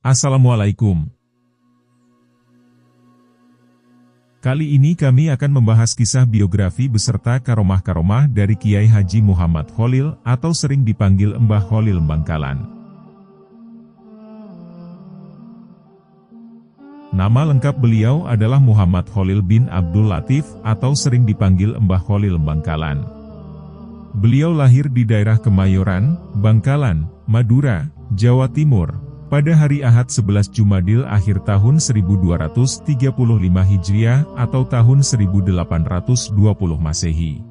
Assalamualaikum. Kali ini kami akan membahas kisah biografi beserta karomah-karomah dari Kiai Haji Muhammad Kholil atau sering dipanggil Mbah Kholil Bangkalan. Nama lengkap beliau adalah Muhammad Kholil bin Abdul Latif atau sering dipanggil Mbah Kholil Bangkalan. Beliau lahir di daerah Kemayoran, Bangkalan, Madura, Jawa Timur, pada hari Ahad 11 Jumadil akhir tahun 1235 Hijriah atau tahun 1820 Masehi.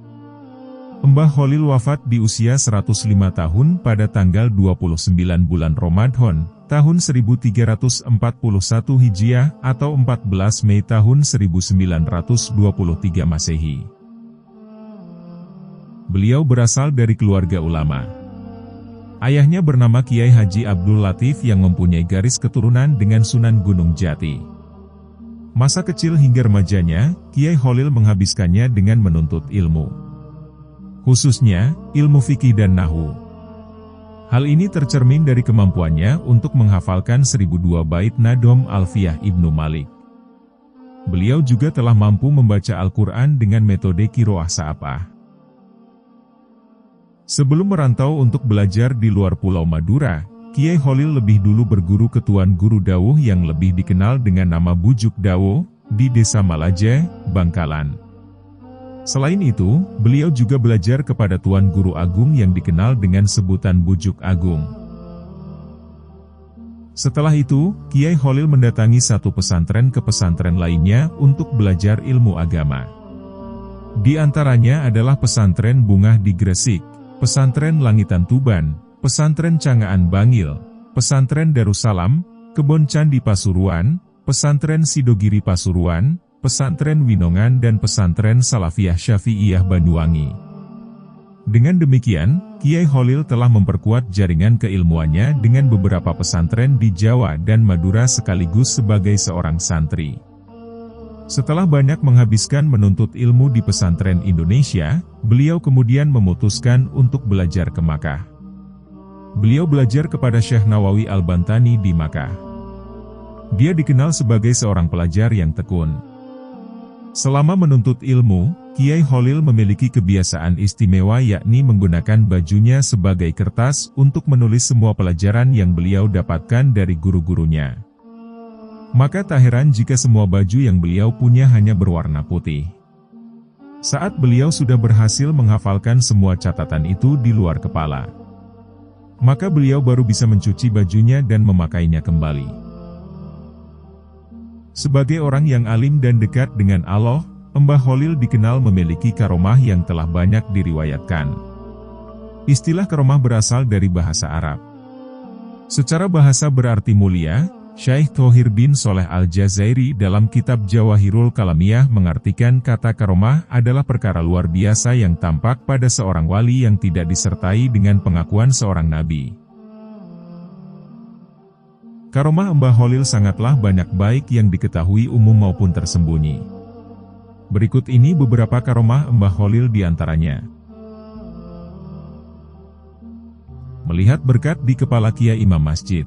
Mbah Kholil wafat di usia 105 tahun pada tanggal 29 bulan Ramadan, tahun 1341 Hijriah atau 14 Mei tahun 1923 Masehi. Beliau berasal dari keluarga ulama. Ayahnya bernama Kiai Haji Abdul Latif yang mempunyai garis keturunan dengan Sunan Gunung Jati. Masa kecil hingga remajanya, Kiai Kholil menghabiskannya dengan menuntut ilmu. Khususnya, ilmu fikih dan nahwu. Hal ini tercermin dari kemampuannya untuk menghafalkan 1002 bait Nadom Alfiyah Ibnu Malik. Beliau juga telah mampu membaca Al-Quran dengan metode Qiraah Sa'apah. Sebelum merantau untuk belajar di luar Pulau Madura, Kiai Kholil lebih dulu berguru ke Tuan Guru Dawuh yang lebih dikenal dengan nama Bujuk Dawuh, di Desa Malaje, Bangkalan. Selain itu, beliau juga belajar kepada Tuan Guru Agung yang dikenal dengan sebutan Bujuk Agung. Setelah itu, Kiai Kholil mendatangi satu pesantren ke pesantren lainnya untuk belajar ilmu agama. Di antaranya adalah pesantren Bungah di Gresik, pesantren Langitan Tuban, pesantren Cangaan Bangil, pesantren Darussalam, Kebon Candi Pasuruan, pesantren Sidogiri Pasuruan, pesantren Winongan dan pesantren Salafiyah Syafi'iyah Banyuwangi. Dengan demikian, Kiai Kholil telah memperkuat jaringan keilmuannya dengan beberapa pesantren di Jawa dan Madura sekaligus sebagai seorang santri. Setelah banyak menghabiskan menuntut ilmu di pesantren Indonesia, beliau kemudian memutuskan untuk belajar ke Makkah. Beliau belajar kepada Syekh Nawawi Al-Bantani di Makkah. Dia dikenal sebagai seorang pelajar yang tekun. Selama menuntut ilmu, Kiai Kholil memiliki kebiasaan istimewa yakni menggunakan bajunya sebagai kertas untuk menulis semua pelajaran yang beliau dapatkan dari guru-gurunya. Maka tak heran jika semua baju yang beliau punya hanya berwarna putih. Saat beliau sudah berhasil menghafalkan semua catatan itu di luar kepala, maka beliau baru bisa mencuci bajunya dan memakainya kembali. Sebagai orang yang alim dan dekat dengan Allah, Mbah Kholil dikenal memiliki karomah yang telah banyak diriwayatkan. Istilah karomah berasal dari bahasa Arab. Secara bahasa berarti mulia. Syekh Thohir bin Soleh Al-Jazairi dalam kitab Jawahirul Kalamiyah mengartikan kata karomah adalah perkara luar biasa yang tampak pada seorang wali yang tidak disertai dengan pengakuan seorang nabi. Karomah Mbah Kholil sangatlah banyak baik yang diketahui umum maupun tersembunyi. Berikut ini beberapa karomah Mbah Kholil diantaranya. Melihat berkat di kepala Kiai Imam Masjid.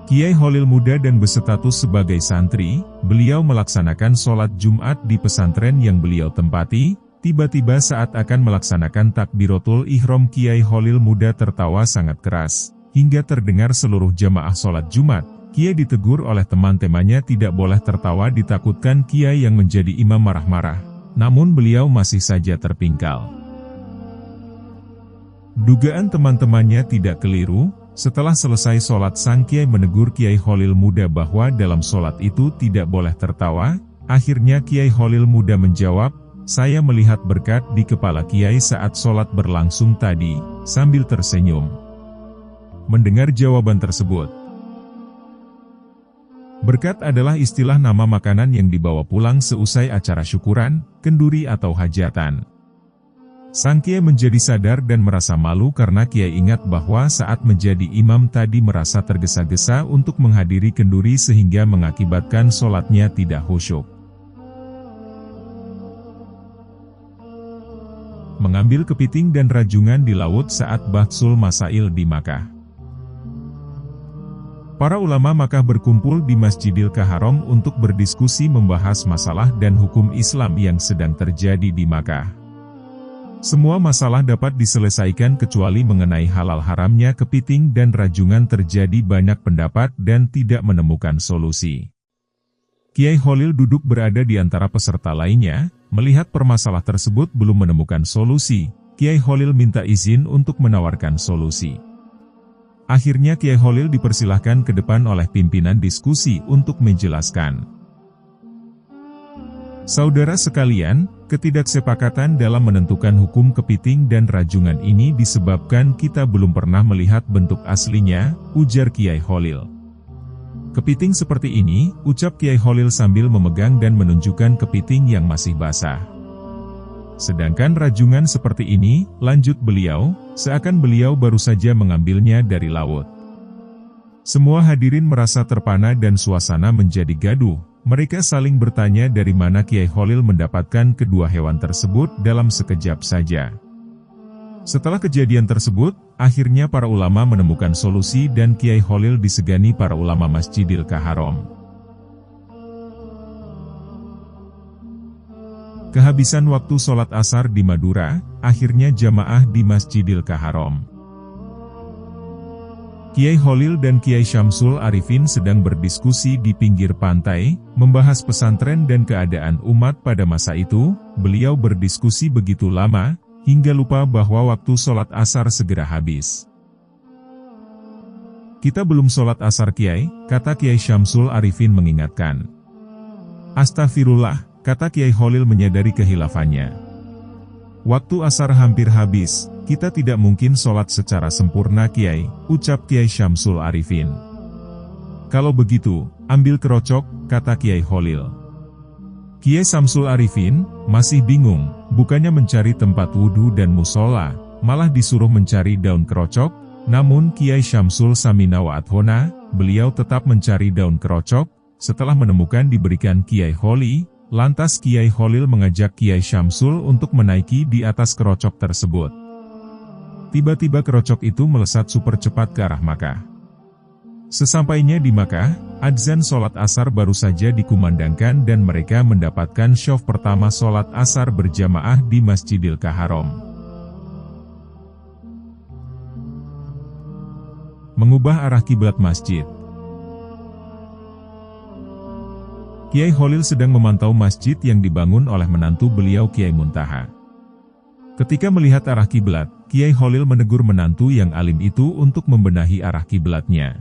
Kiai Kholil muda dan berstatus sebagai santri, beliau melaksanakan sholat Jumat di pesantren yang beliau tempati. Tiba-tiba saat akan melaksanakan takbiratul ihram, Kiai Kholil muda tertawa sangat keras, hingga terdengar seluruh jamaah sholat Jumat. Kiai ditegur oleh teman-temannya tidak boleh tertawa, ditakutkan Kiai yang menjadi imam marah-marah. Namun beliau masih saja terpingkal. Dugaan teman-temannya tidak keliru. Setelah selesai sholat, sang Kiai menegur Kiai Kholil muda bahwa dalam sholat itu tidak boleh tertawa. Akhirnya Kiai Kholil muda menjawab, "Saya melihat berkat di kepala Kiai saat sholat berlangsung tadi," sambil tersenyum. Mendengar jawaban tersebut, berkat adalah istilah nama makanan yang dibawa pulang seusai acara syukuran, kenduri atau hajatan. Sang Kiai menjadi sadar dan merasa malu karena Kiai ingat bahwa saat menjadi imam tadi merasa tergesa-gesa untuk menghadiri kenduri sehingga mengakibatkan sholatnya tidak khusyuk. Mengambil kepiting dan rajungan di laut saat Bahsul Masail di Makkah. Para ulama Makkah berkumpul di Masjidil Haram untuk berdiskusi membahas masalah dan hukum Islam yang sedang terjadi di Makkah. Semua masalah dapat diselesaikan kecuali mengenai halal haramnya kepiting dan rajungan terjadi banyak pendapat dan tidak menemukan solusi. Kiai Khalil duduk berada di antara peserta lainnya, melihat permasalahan tersebut belum menemukan solusi, Kiai Khalil minta izin untuk menawarkan solusi. Akhirnya Kiai Khalil dipersilahkan ke depan oleh pimpinan diskusi untuk menjelaskan. Saudara sekalian, ketidaksepakatan dalam menentukan hukum kepiting dan rajungan ini disebabkan kita belum pernah melihat bentuk aslinya, ujar Kiai Khalil. Kepiting seperti ini, ucap Kiai Khalil sambil memegang dan menunjukkan kepiting yang masih basah. Sedangkan rajungan seperti ini, lanjut beliau, seakan beliau baru saja mengambilnya dari laut. Semua hadirin merasa terpana dan suasana menjadi gaduh. Mereka saling bertanya dari mana Kiai Khalil mendapatkan kedua hewan tersebut dalam sekejap saja. Setelah kejadian tersebut, akhirnya para ulama menemukan solusi dan Kiai Khalil disegani para ulama Masjidil Haram. Kehabisan waktu sholat asar di Madura, akhirnya jamaah di Masjidil Haram. Kiai Khalil dan Kiai Syamsul Arifin sedang berdiskusi di pinggir pantai, membahas pesantren dan keadaan umat pada masa itu. Beliau berdiskusi begitu lama, hingga lupa bahwa waktu sholat asar segera habis. Kita belum sholat asar Kiai, kata Kiai Syamsul Arifin mengingatkan. Astagfirullah, kata Kiai Khalil menyadari kehilafannya. Waktu asar hampir habis, kita tidak mungkin sholat secara sempurna Kiai, ucap Kiai Syamsul Arifin. Kalau begitu, ambil kerocok, kata Kiai Khalil. Kiai Syamsul Arifin masih bingung, bukannya mencari tempat wudhu dan musola, malah disuruh mencari daun kerocok. Namun Kiai Syamsul Samina wa Adhona, beliau tetap mencari daun kerocok. Setelah menemukan diberikan Kiai Khalil, lantas Kiai Khalil mengajak Kiai Syamsul untuk menaiki di atas kerocok tersebut. Tiba-tiba kerocok itu melesat super cepat ke arah Makkah. Sesampainya di Makkah, adzan sholat asar baru saja dikumandangkan dan mereka mendapatkan syaf pertama sholat asar berjamaah di Masjidil Haram. Mengubah arah kiblat masjid. Kiai Khalil sedang memantau masjid yang dibangun oleh menantu beliau Kiai Muntaha. Ketika melihat arah kiblat, Kiai Khalil menegur menantu yang alim itu untuk membenahi arah kiblatnya.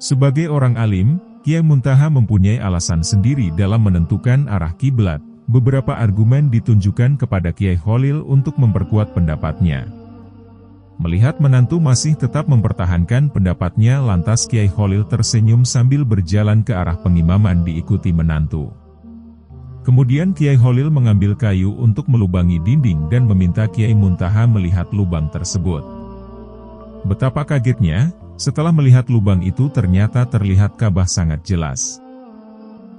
Sebagai orang alim, Kiai Muntaha mempunyai alasan sendiri dalam menentukan arah kiblat. Beberapa argumen ditunjukkan kepada Kiai Khalil untuk memperkuat pendapatnya. Melihat menantu masih tetap mempertahankan pendapatnya, lantas Kiai Khalil tersenyum sambil berjalan ke arah pengimaman diikuti menantu. Kemudian Kiai Khalil mengambil kayu untuk melubangi dinding dan meminta Kiai Muntaha melihat lubang tersebut. Betapa kagetnya, setelah melihat lubang itu ternyata terlihat Ka'bah sangat jelas.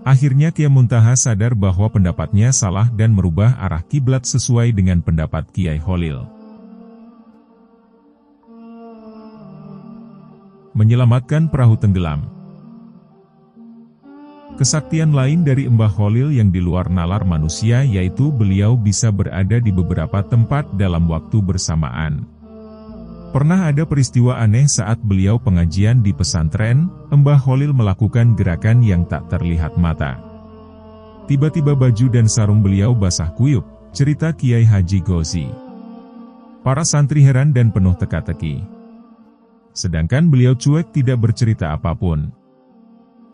Akhirnya Kiai Muntaha sadar bahwa pendapatnya salah dan merubah arah kiblat sesuai dengan pendapat Kiai Khalil. Menyelamatkan perahu tenggelam. Kesaktian lain dari Mbah Khalil yang di luar nalar manusia yaitu beliau bisa berada di beberapa tempat dalam waktu bersamaan. Pernah ada peristiwa aneh saat beliau pengajian di pesantren, Mbah Khalil melakukan gerakan yang tak terlihat mata. Tiba-tiba baju dan sarung beliau basah kuyup, cerita Kiai Haji Gozi. Para santri heran dan penuh teka-teki. Sedangkan beliau cuek tidak bercerita apapun.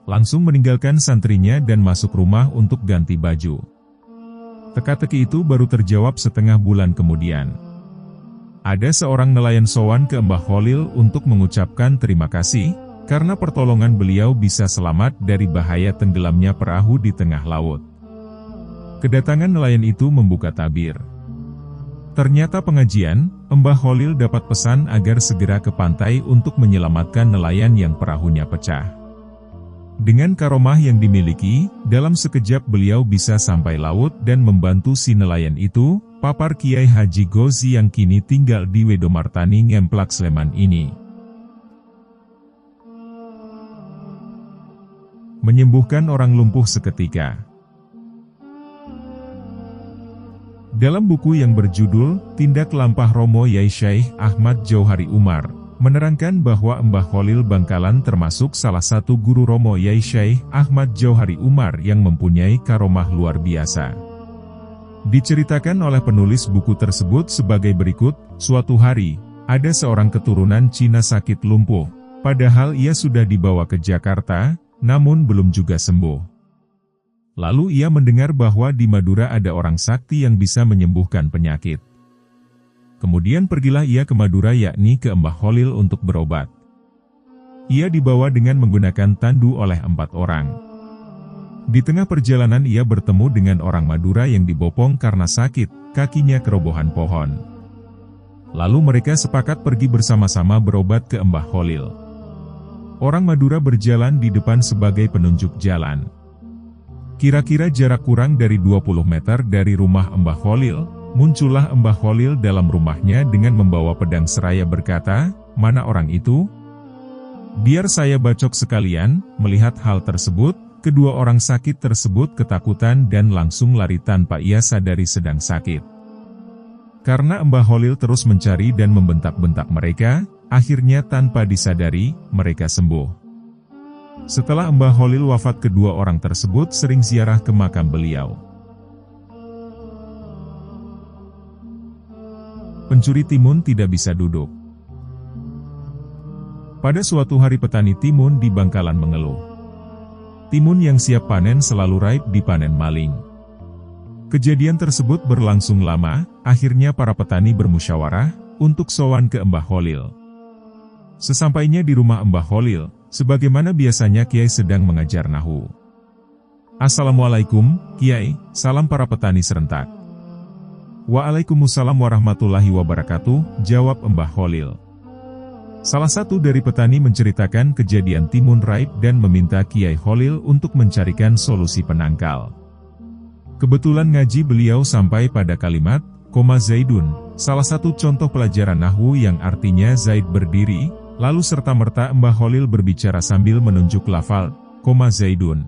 Langsung meninggalkan santrinya dan masuk rumah untuk ganti baju. Teka-teki itu baru terjawab setengah bulan kemudian. Ada seorang nelayan sowan ke Mbah Khalil untuk mengucapkan terima kasih, karena pertolongan beliau bisa selamat dari bahaya tenggelamnya perahu di tengah laut. Kedatangan nelayan itu membuka tabir. Ternyata pengajian, Mbah Khalil dapat pesan agar segera ke pantai untuk menyelamatkan nelayan yang perahunya pecah. Dengan karomah yang dimiliki, dalam sekejap beliau bisa sampai laut dan membantu si nelayan itu, papar Kiai Haji Gozi yang kini tinggal di Wedomartani Ngemplak Sleman ini. menyembuhkan orang lumpuh seketika. Dalam buku yang berjudul Tindak Lampah Romo Yai Syekh Ahmad Jauhari Umar, menerangkan bahwa Mbah Kholil Bangkalan termasuk salah satu guru Romo Yai Syekh Ahmad Jauhari Umar yang mempunyai karomah luar biasa. Diceritakan oleh penulis buku tersebut sebagai berikut, suatu hari, ada seorang keturunan Cina sakit lumpuh, padahal ia sudah dibawa ke Jakarta, namun belum juga sembuh. Lalu ia mendengar bahwa di Madura ada orang sakti yang bisa menyembuhkan penyakit. Kemudian pergilah ia ke Madura yakni ke Mbah Kholil untuk berobat. Ia dibawa dengan menggunakan tandu oleh 4 orang. Di tengah perjalanan ia bertemu dengan orang Madura yang dibopong karena sakit, kakinya kerobohan pohon. Lalu mereka sepakat pergi bersama-sama berobat ke Mbah Kholil. Orang Madura berjalan di depan sebagai penunjuk jalan. Kira-kira jarak kurang dari 20 meter dari rumah Mbah Kholil, muncullah Mbah Kholil dalam rumahnya dengan membawa pedang seraya berkata, "Mana orang itu? Biar saya bacok sekalian." Melihat hal tersebut, kedua orang sakit tersebut ketakutan dan langsung lari tanpa ia sadari sedang sakit. Karena Mbah Kholil terus mencari dan membentak-bentak mereka, akhirnya tanpa disadari, mereka sembuh. Setelah Mbah Kholil wafat, kedua orang tersebut sering ziarah ke makam beliau. Pencuri timun tidak bisa duduk. Pada suatu hari petani timun di Bangkalan mengeluh. Timun yang siap panen selalu raib dipanen maling. Kejadian tersebut berlangsung lama, akhirnya para petani bermusyawarah untuk sowan ke Mbah Kholil. Sesampainya di rumah Mbah Kholil, sebagaimana biasanya Kiai sedang mengajar nahu. "Assalamualaikum, Kiai," salam para petani serentak. "Waalaikumsalam warahmatullahi wabarakatuh," jawab Mbah Kholil. Salah satu dari petani menceritakan kejadian timun raib dan meminta Kiai Kholil untuk mencarikan solusi penangkal. Kebetulan ngaji beliau sampai pada kalimat, koma Zaidun, salah satu contoh pelajaran nahwu yang artinya Zaid berdiri, lalu serta-merta Mbah Kholil berbicara sambil menunjuk lafal, koma Zaidun.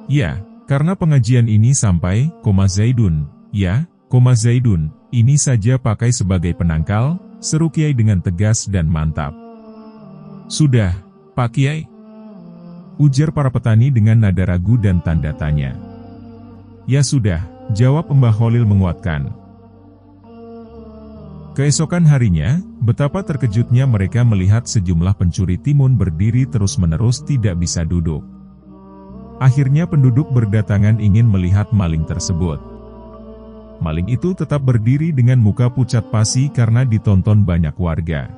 "Ya, karena pengajian ini sampai, koma Zaidun, ya, koma Zaidun, ini saja pakai sebagai penangkal," seru Kiai dengan tegas dan mantap. "Sudah, Pak Kiai," ujar para petani dengan nada ragu dan tanda tanya. "Ya sudah," jawab Mbah Kholil menguatkan. Keesokan harinya, betapa terkejutnya mereka melihat sejumlah pencuri timun berdiri terus-menerus tidak bisa duduk. Akhirnya penduduk berdatangan ingin melihat maling tersebut. Maling itu tetap berdiri dengan muka pucat pasi karena ditonton banyak warga.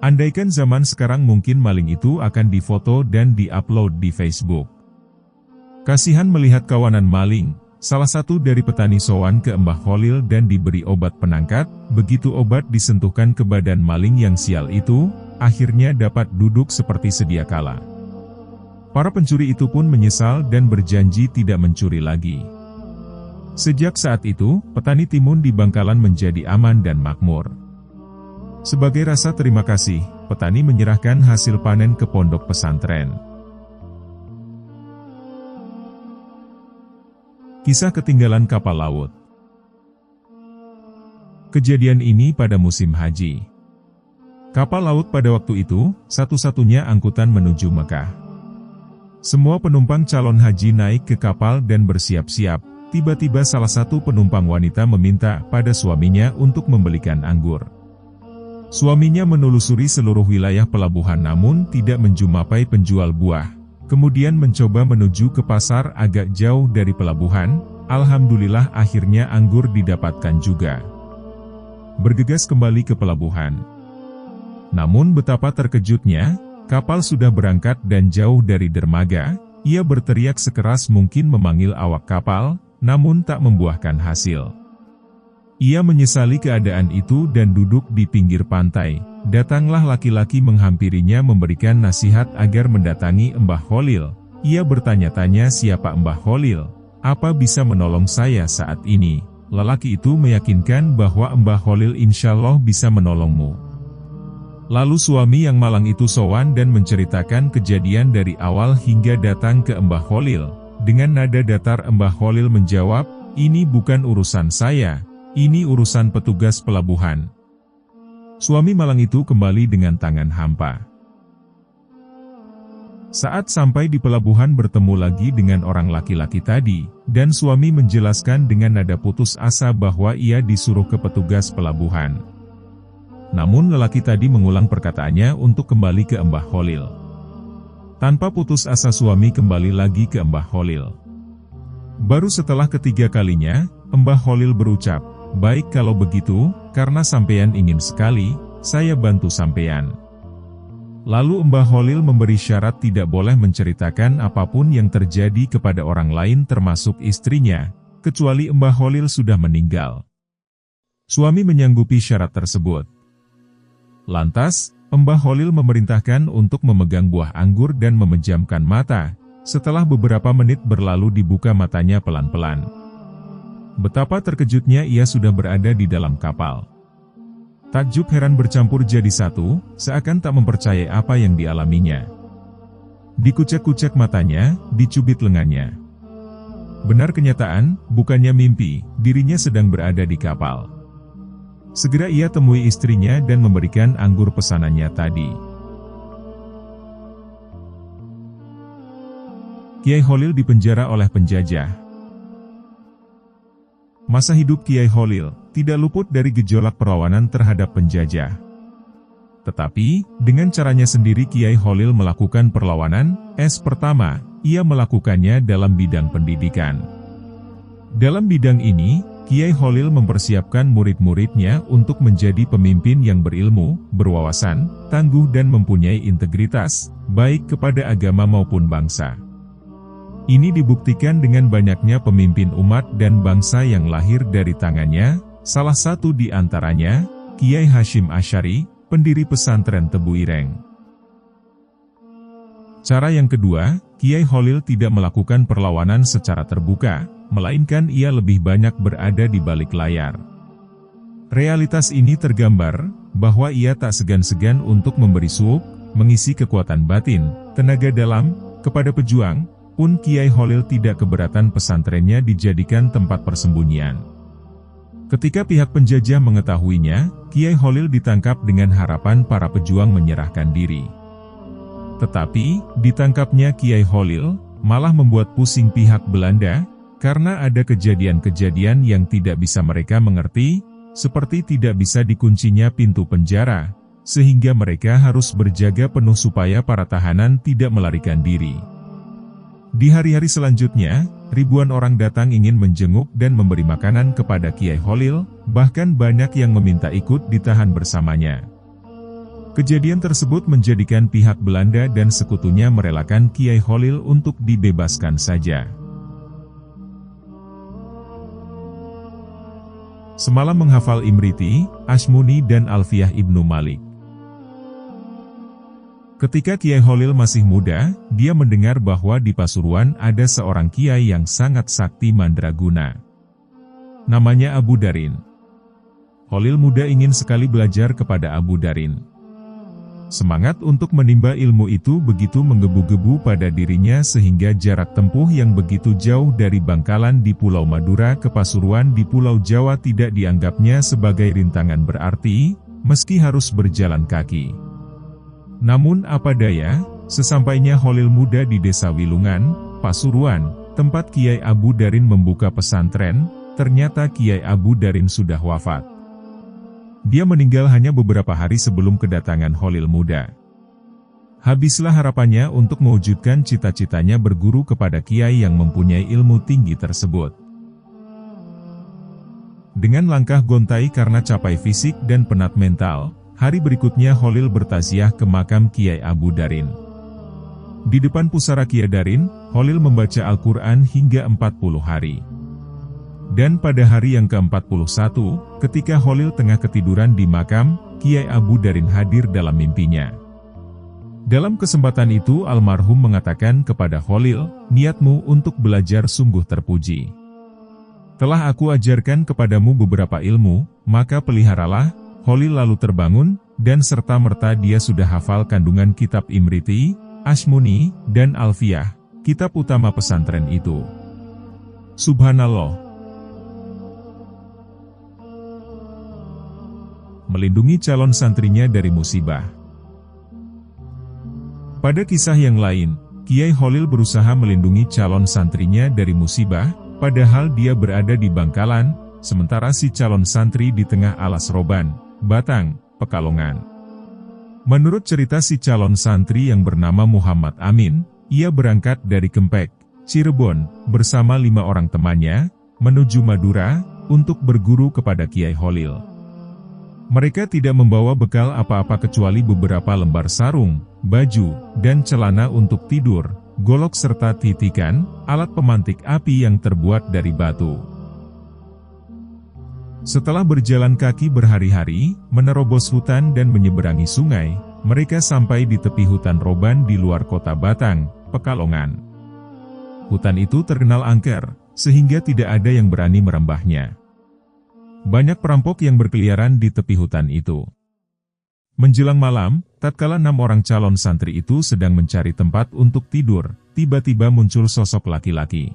Andaikan zaman sekarang mungkin maling itu akan difoto dan diupload di Facebook. Kasihan melihat kawanan maling, salah satu dari petani sowan ke Mbah Kholil dan diberi obat penangkat. Begitu obat disentuhkan ke badan maling yang sial itu, akhirnya dapat duduk seperti sedia kala. Para pencuri itu pun menyesal dan berjanji tidak mencuri lagi. Sejak saat itu, petani timun di Bangkalan menjadi aman dan makmur. Sebagai rasa terima kasih, petani menyerahkan hasil panen ke pondok pesantren. Kisah ketinggalan kapal laut. Kejadian ini pada musim haji. Kapal laut pada waktu itu, satu-satunya angkutan menuju Mekah. Semua penumpang calon haji naik ke kapal dan bersiap-siap. Tiba-tiba salah satu penumpang wanita meminta pada suaminya untuk membelikan anggur. Suaminya menelusuri seluruh wilayah pelabuhan namun tidak menjumpai penjual buah. Kemudian mencoba menuju ke pasar agak jauh dari pelabuhan. Alhamdulillah akhirnya anggur didapatkan juga. Bergegas kembali ke pelabuhan. Namun betapa terkejutnya, kapal sudah berangkat dan jauh dari dermaga. Ia berteriak sekeras mungkin memanggil awak kapal, namun tak membuahkan hasil. Ia menyesali keadaan itu dan duduk di pinggir pantai. Datanglah laki-laki menghampirinya memberikan nasihat agar mendatangi Mbah Kholil. Ia bertanya-tanya siapa Mbah Kholil, apa bisa menolong saya saat ini. Lelaki itu meyakinkan bahwa Mbah Kholil insyaallah bisa menolongmu. Lalu suami yang malang itu sowan dan menceritakan kejadian dari awal hingga datang ke Mbah Khalil. Dengan nada datar Mbah Khalil menjawab, "Ini bukan urusan saya, ini urusan petugas pelabuhan." Suami malang itu kembali dengan tangan hampa. Saat sampai di pelabuhan bertemu lagi dengan orang laki-laki tadi, dan suami menjelaskan dengan nada putus asa bahwa ia disuruh ke petugas pelabuhan. Namun lelaki tadi mengulang perkataannya untuk kembali ke Mbah Khalil. Tanpa putus asa suami kembali lagi ke Mbah Khalil. Baru setelah ketiga kalinya, Mbah Khalil berucap, "Baik kalau begitu, karena sampean ingin sekali, saya bantu sampean." Lalu Mbah Khalil memberi syarat tidak boleh menceritakan apapun yang terjadi kepada orang lain termasuk istrinya, kecuali Mbah Khalil sudah meninggal. Suami menyanggupi syarat tersebut. Lantas, Mbah Khalil memerintahkan untuk memegang buah anggur dan memejamkan mata. Setelah beberapa menit berlalu dibuka matanya pelan-pelan. Betapa terkejutnya ia sudah berada di dalam kapal. Takjub heran bercampur jadi satu, seakan tak mempercayai apa yang dialaminya. Dikucek-kucek matanya, dicubit lengannya. Benar kenyataan, bukannya mimpi, dirinya sedang berada di kapal. Segera ia temui istrinya dan memberikan anggur pesanannya tadi. Kiai Khalil dipenjara oleh penjajah. Masa hidup Kiai Khalil tidak luput dari gejolak perlawanan terhadap penjajah. Tetapi, dengan caranya sendiri Kiai Khalil melakukan perlawanan. Pertama, ia melakukannya dalam bidang pendidikan. Dalam bidang ini, Kiai Khalil mempersiapkan murid-muridnya untuk menjadi pemimpin yang berilmu, berwawasan, tangguh dan mempunyai integritas, baik kepada agama maupun bangsa. Ini dibuktikan dengan banyaknya pemimpin umat dan bangsa yang lahir dari tangannya, salah satu di antaranya, Kiai Hashim Asy'ari, pendiri pesantren Tebu Ireng. Cara yang kedua, Kiai Khalil tidak melakukan perlawanan secara terbuka, melainkan ia lebih banyak berada di balik layar. Realitas ini tergambar, bahwa ia tak segan-segan untuk memberi suap, mengisi kekuatan batin, tenaga dalam, kepada pejuang, pun Kiai Khalil tidak keberatan pesantrennya dijadikan tempat persembunyian. Ketika pihak penjajah mengetahuinya, Kiai Khalil ditangkap dengan harapan para pejuang menyerahkan diri. Tetapi, ditangkapnya Kiai Khalil, malah membuat pusing pihak Belanda, karena ada kejadian-kejadian yang tidak bisa mereka mengerti, seperti tidak bisa dikuncinya pintu penjara, sehingga mereka harus berjaga penuh supaya para tahanan tidak melarikan diri. Di hari-hari selanjutnya, ribuan orang datang ingin menjenguk dan memberi makanan kepada Kiai Khalil, bahkan banyak yang meminta ikut ditahan bersamanya. Kejadian tersebut menjadikan pihak Belanda dan sekutunya merelakan Kiai Khalil untuk dibebaskan saja. Semalam menghafal Imriti, Ashmuni dan Alfiyah Ibnu Malik. Ketika Kiai Khalil masih muda, dia mendengar bahwa di Pasuruan ada seorang kiai yang sangat sakti mandraguna. Namanya Abu Darin. Khalil muda ingin sekali belajar kepada Abu Darin. Semangat untuk menimba ilmu itu begitu menggebu-gebu pada dirinya sehingga jarak tempuh yang begitu jauh dari Bangkalan di Pulau Madura ke Pasuruan di Pulau Jawa tidak dianggapnya sebagai rintangan berarti, meski harus berjalan kaki. Namun apa daya, sesampainya Khalil muda di desa Wilungan, Pasuruan, tempat Kiai Abu Darin membuka pesantren, ternyata Kiai Abu Darin sudah wafat. Dia meninggal hanya beberapa hari sebelum kedatangan Khalil muda. Habislah harapannya untuk mewujudkan cita-citanya berguru kepada kiai yang mempunyai ilmu tinggi tersebut. Dengan langkah gontai karena capai fisik dan penat mental, hari berikutnya Khalil bertaziah ke makam Kiai Abu Darin. Di depan pusara Kiai Darin, Khalil membaca Al-Quran hingga 40 hari. Dan pada hari yang ke-41, ketika Khalil tengah ketiduran di makam, Kiai Abu Darin hadir dalam mimpinya. Dalam kesempatan itu almarhum mengatakan kepada Khalil, "Niatmu untuk belajar sungguh terpuji. Telah aku ajarkan kepadamu beberapa ilmu, maka peliharalah." Khalil lalu terbangun, dan serta-merta dia sudah hafal kandungan kitab Imriti, Ashmuni, dan Alfiyah, kitab utama pesantren itu. Subhanallah. Melindungi calon santrinya dari musibah. Pada kisah yang lain, Kiai Kholil berusaha melindungi calon santrinya dari musibah, padahal dia berada di Bangkalan, sementara si calon santri di tengah alas roban, Batang, Pekalongan. Menurut cerita si calon santri yang bernama Muhammad Amin, ia berangkat dari Kempek, Cirebon, bersama 5 orang temannya, menuju Madura, untuk berguru kepada Kiai Kholil. Mereka tidak membawa bekal apa-apa kecuali beberapa lembar sarung, baju, dan celana untuk tidur, golok serta titikan, alat pemantik api yang terbuat dari batu. Setelah berjalan kaki berhari-hari, menerobos hutan dan menyeberangi sungai, mereka sampai di tepi hutan roban di luar kota Batang, Pekalongan. Hutan itu terkenal angker, sehingga tidak ada yang berani merembahnya. Banyak perampok yang berkeliaran di tepi hutan itu. Menjelang malam, tatkala 6 orang calon santri itu sedang mencari tempat untuk tidur, tiba-tiba muncul sosok laki-laki.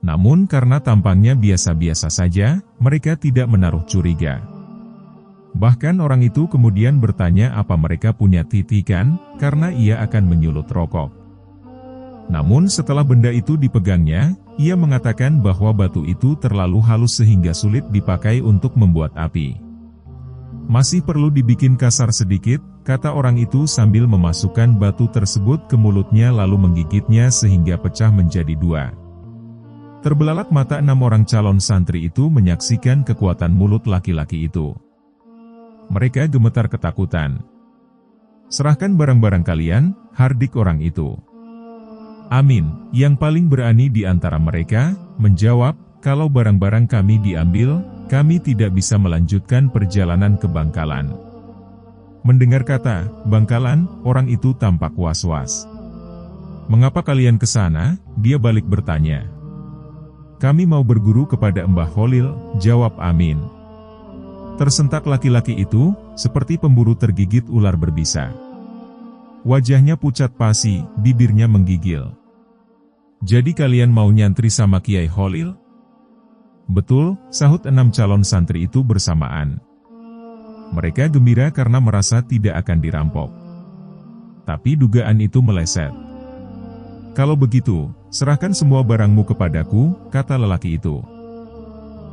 Namun karena tampangnya biasa-biasa saja, mereka tidak menaruh curiga. Bahkan orang itu kemudian bertanya apa mereka punya titikan, karena ia akan menyulut rokok. Namun setelah benda itu dipegangnya, ia mengatakan bahwa batu itu terlalu halus sehingga sulit dipakai untuk membuat api. Masih perlu dibikin kasar sedikit, kata orang itu sambil memasukkan batu tersebut ke mulutnya lalu menggigitnya sehingga pecah menjadi 2. Terbelalak mata 6 orang calon santri itu menyaksikan kekuatan mulut laki-laki itu. Mereka gemetar ketakutan. "Serahkan barang-barang kalian," hardik orang itu. Amin, yang paling berani di antara mereka, menjawab, "Kalau barang-barang kami diambil, kami tidak bisa melanjutkan perjalanan ke Bangkalan." Mendengar kata Bangkalan, orang itu tampak was-was. "Mengapa kalian ke sana?" dia balik bertanya. "Kami mau berguru kepada Mbah Kholil," jawab Amin. Tersentak laki-laki itu, seperti pemburu tergigit ular berbisa. Wajahnya pucat pasi, bibirnya menggigil. "Jadi kalian mau nyantri sama Kiai Kholil?" "Betul," sahut 6 calon santri itu bersamaan. Mereka gembira karena merasa tidak akan dirampok. Tapi dugaan itu meleset. "Kalau begitu, serahkan semua barangmu kepadaku," kata lelaki itu.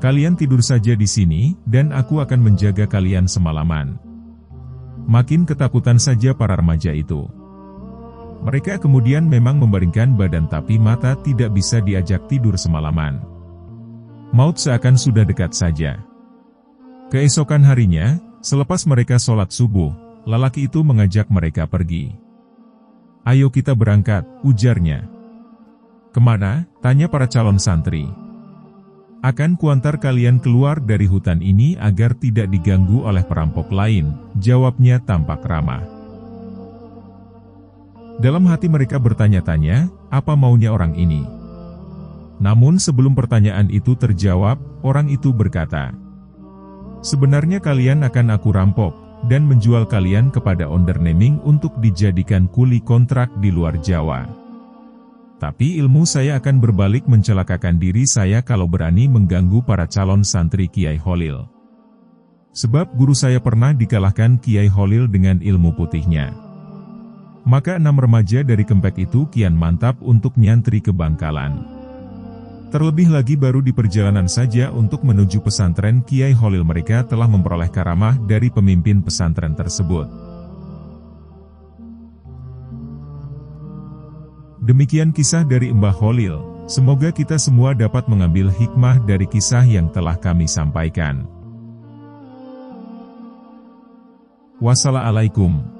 "Kalian tidur saja di sini, dan aku akan menjaga kalian semalaman." Makin ketakutan saja para remaja itu. Mereka kemudian memang membaringkan badan tapi mata tidak bisa diajak tidur semalaman. Maut seakan sudah dekat saja. Keesokan harinya, selepas mereka sholat subuh, lelaki itu mengajak mereka pergi. "Ayo kita berangkat," ujarnya. "Kemana?" tanya para calon santri. "Akan kuantar kalian keluar dari hutan ini agar tidak diganggu oleh perampok lain," jawabnya tampak ramah. Dalam hati mereka bertanya-tanya, apa maunya orang ini? Namun sebelum pertanyaan itu terjawab, orang itu berkata, "Sebenarnya kalian akan aku rampok, dan menjual kalian kepada onderneming untuk dijadikan kuli kontrak di luar Jawa. Tapi ilmu saya akan berbalik mencelakakan diri saya kalau berani mengganggu para calon santri Kiai Kholil. Sebab guru saya pernah dikalahkan Kiai Kholil dengan ilmu putihnya." Maka 6 remaja dari Kempek itu kian mantap untuk nyantri ke Bangkalan. Terlebih lagi baru di perjalanan saja untuk menuju pesantren Kiai Kholil mereka telah memperoleh karamah dari pemimpin pesantren tersebut. Demikian kisah dari Mbah Kholil, semoga kita semua dapat mengambil hikmah dari kisah yang telah kami sampaikan. Wassalamualaikum.